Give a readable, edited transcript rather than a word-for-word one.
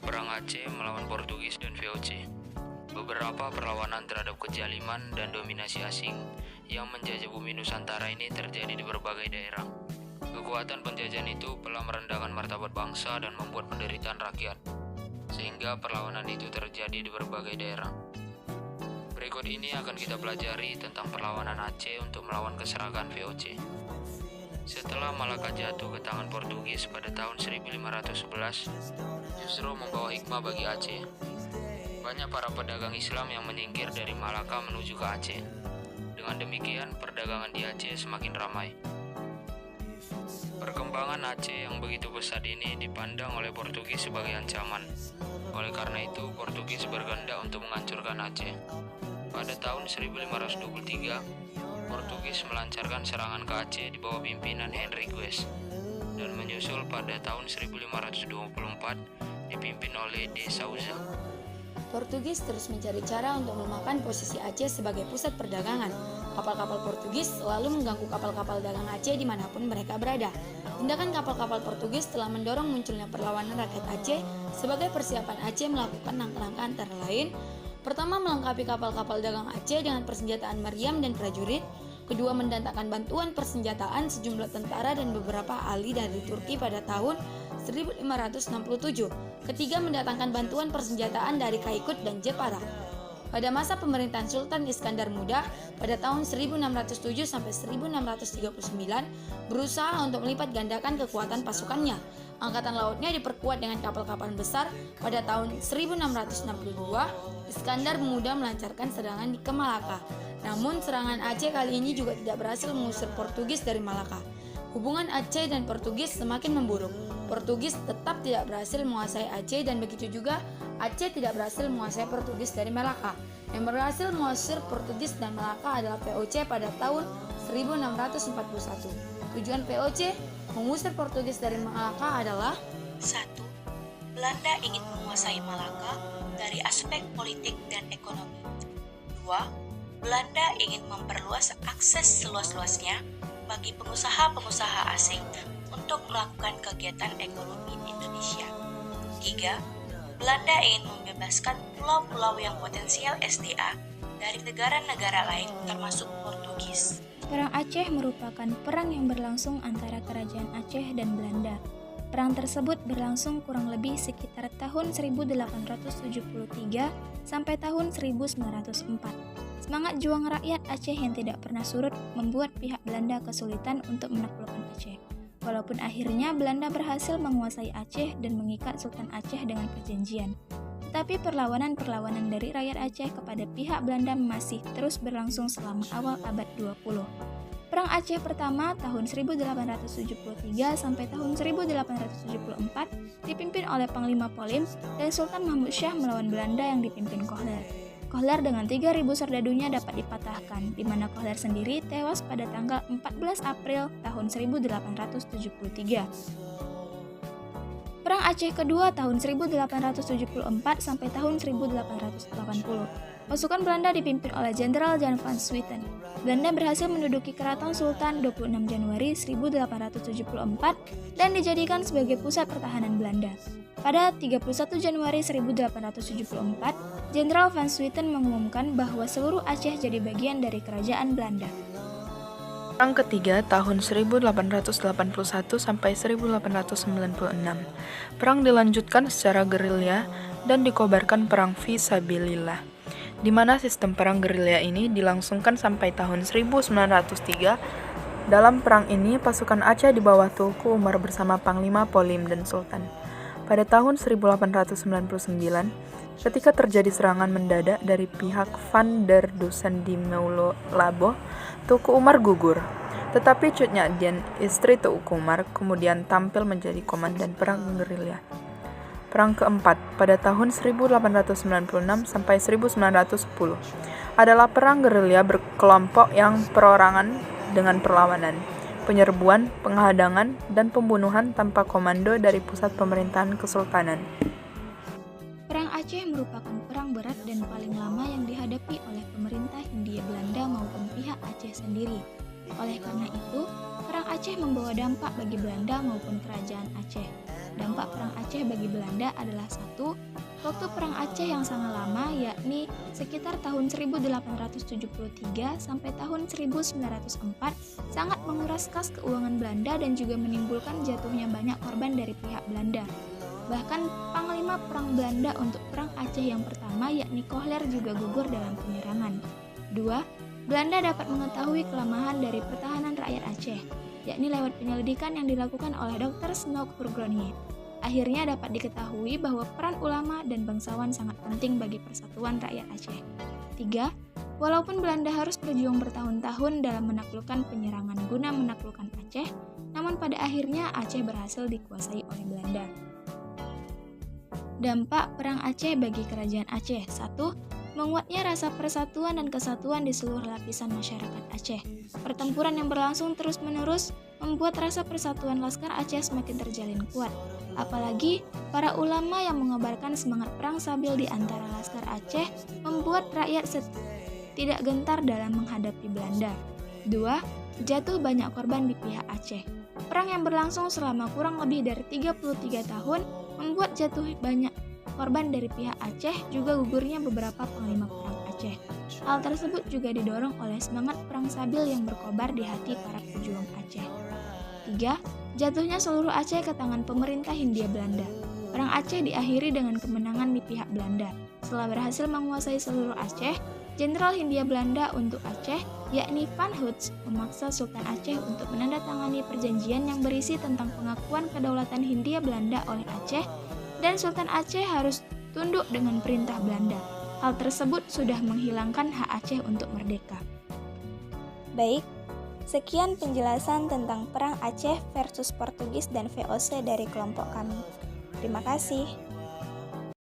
Perang Aceh melawan Portugis dan VOC. Beberapa perlawanan terhadap kezaliman dan dominasi asing yang menjajah bumi Nusantara ini terjadi di berbagai daerah. Kekuatan penjajahan itu telah merendahkan martabat bangsa dan membuat penderitaan rakyat, sehingga perlawanan itu terjadi di berbagai daerah. Berikut ini akan kita pelajari tentang perlawanan Aceh untuk melawan keserakahan VOC. Setelah Malaka jatuh ke tangan Portugis pada tahun 1511, justru membawa hikmah bagi Aceh. Banyak para pedagang Islam yang menyingkir dari Malaka menuju ke Aceh. Dengan demikian, perdagangan di Aceh semakin ramai. Perkembangan Aceh yang begitu pesat ini dipandang oleh Portugis sebagai ancaman. Oleh karena itu, Portugis berkehendak untuk menghancurkan Aceh. Pada tahun 1523, Portugis melancarkan serangan ke Aceh di bawah pimpinan Henriques dan menyusul pada tahun 1524 dipimpin oleh De Souza. Portugis terus mencari cara untuk melemahkan posisi Aceh sebagai pusat perdagangan. Kapal-kapal Portugis selalu mengganggu kapal-kapal dagang Aceh dimanapun mereka berada. Tindakan kapal-kapal Portugis telah mendorong munculnya perlawanan rakyat Aceh sebagai persiapan Aceh melakukan langkah-langkah antara lain: pertama, melengkapi kapal-kapal dagang Aceh dengan persenjataan meriam dan prajurit. Kedua, mendatangkan bantuan persenjataan sejumlah tentara dan beberapa ahli dari Turki pada tahun 1567. Ketiga, mendatangkan bantuan persenjataan dari Kaikut dan Jepara. Pada masa pemerintahan Sultan Iskandar Muda pada tahun 1607 sampai 1639 berusaha untuk melipat gandakan kekuatan pasukannya. Angkatan lautnya diperkuat dengan kapal-kapal besar. Pada tahun 1662, Iskandar Muda melancarkan serangan ke Malaka. Namun serangan Aceh kali ini juga tidak berhasil mengusir Portugis dari Malaka. Hubungan Aceh dan Portugis semakin memburuk. Portugis tetap tidak berhasil menguasai Aceh dan begitu juga Aceh tidak berhasil menguasai Portugis dari Malaka. Yang berhasil mengusir Portugis dan Malaka adalah VOC pada tahun 1641. Tujuan VOC mengusir Portugis dari Malaka adalah: 1. Belanda ingin menguasai Malaka dari aspek politik dan ekonomi. 2. Belanda ingin memperluas akses seluas-luasnya bagi pengusaha-pengusaha asing untuk melakukan kegiatan ekonomi di Indonesia. 3. Belanda ingin membebaskan pulau-pulau yang potensial SDA dari negara-negara lain termasuk Portugis. Perang Aceh merupakan perang yang berlangsung antara Kerajaan Aceh dan Belanda. Perang tersebut berlangsung kurang lebih sekitar tahun 1873 sampai tahun 1904. Semangat juang rakyat Aceh yang tidak pernah surut membuat pihak Belanda kesulitan untuk menaklukkan Aceh. Walaupun akhirnya Belanda berhasil menguasai Aceh dan mengikat Sultan Aceh dengan perjanjian. Tetapi perlawanan-perlawanan dari rakyat Aceh kepada pihak Belanda masih terus berlangsung selama awal abad 20. Perang Aceh pertama tahun 1873 sampai tahun 1874 dipimpin oleh Panglima Polim dan Sultan Mahmud Syah melawan Belanda yang dipimpin Kohler. Kohler dengan 3.000 serdadunya dapat dipatahkan, di mana Kohler sendiri tewas pada tanggal 14 April tahun 1873. Perang Aceh kedua tahun 1874 sampai tahun 1880. Pasukan Belanda dipimpin oleh Jenderal Jan van Swieten. Belanda berhasil menduduki Keraton Sultan 26 Januari 1874 dan dijadikan sebagai pusat pertahanan Belanda. Pada 31 Januari 1874, Jenderal van Swieten mengumumkan bahwa seluruh Aceh jadi bagian dari kerajaan Belanda. Perang ketiga tahun 1881 sampai 1896. Perang dilanjutkan secara gerilya dan dikobarkan perang Fisabilillah, di mana sistem perang gerilya ini dilangsungkan sampai tahun 1903. Dalam perang ini, pasukan Aceh di bawah Tulku Umar bersama Panglima Polim dan Sultan. Pada tahun 1899, ketika terjadi serangan mendadak dari pihak Van der Dusen di Meulo Labo, Tuku Umar gugur. Tetapi Cut Nyadien, istri Tuku Umar, kemudian tampil menjadi komandan perang gerilya. Perang keempat pada tahun 1896 sampai 1910 adalah perang gerilya berkelompok yang perorangan dengan perlawanan, penyerbuan, penghadangan, dan pembunuhan tanpa komando dari pusat pemerintahan kesultanan. Perang Aceh merupakan perang berat dan paling lama yang dihadapi oleh pemerintah Hindia Belanda maupun pihak Aceh sendiri. Oleh karena itu, perang Aceh membawa dampak bagi Belanda maupun kerajaan Aceh. dampak Perang Aceh bagi Belanda adalah 1. Waktu Perang Aceh yang sangat lama, yakni sekitar tahun 1873 sampai tahun 1904, sangat menguras kas keuangan Belanda dan juga menimbulkan jatuhnya banyak korban dari pihak Belanda. Bahkan Panglima Perang Belanda untuk Perang Aceh yang pertama, yakni Kohler, juga gugur dalam penyerangan. 2. Belanda dapat mengetahui kelemahan dari pertahanan rakyat Aceh, yakni lewat penyelidikan yang dilakukan oleh Dr. Snoek Hurgronje. Akhirnya dapat diketahui bahwa peran ulama dan bangsawan sangat penting bagi persatuan rakyat Aceh. 3. Walaupun Belanda harus berjuang bertahun-tahun dalam menaklukkan penyerangan guna menaklukkan Aceh, namun pada akhirnya Aceh berhasil dikuasai oleh Belanda. Dampak Perang Aceh bagi Kerajaan Aceh. 1. Menguatnya rasa persatuan dan kesatuan di seluruh lapisan masyarakat Aceh. Pertempuran yang berlangsung terus-menerus membuat rasa persatuan Laskar Aceh semakin terjalin kuat. Apalagi para ulama yang mengobarkan semangat perang sabil di antara Laskar Aceh membuat rakyat tidak gentar dalam menghadapi Belanda. 2. Jatuh banyak korban di pihak Aceh. Perang yang berlangsung selama kurang lebih dari 33 tahun membuat jatuh banyak korban dari pihak Aceh, juga gugurnya beberapa panglima perang Aceh. Hal tersebut juga didorong oleh semangat perang sabil yang berkobar di hati para pejuang Aceh. 3. Jatuhnya seluruh Aceh ke tangan pemerintah Hindia Belanda. Perang Aceh diakhiri dengan kemenangan di pihak Belanda. Setelah berhasil menguasai seluruh Aceh, Jenderal Hindia Belanda untuk Aceh, yakni Van Hoots, memaksa Sultan Aceh untuk menandatangani perjanjian yang berisi tentang pengakuan kedaulatan Hindia Belanda oleh Aceh, dan Sultan Aceh harus tunduk dengan perintah Belanda. Hal tersebut sudah menghilangkan hak Aceh untuk merdeka. Baik, sekian penjelasan tentang Perang Aceh versus Portugis dan VOC dari kelompok kami. Terima kasih.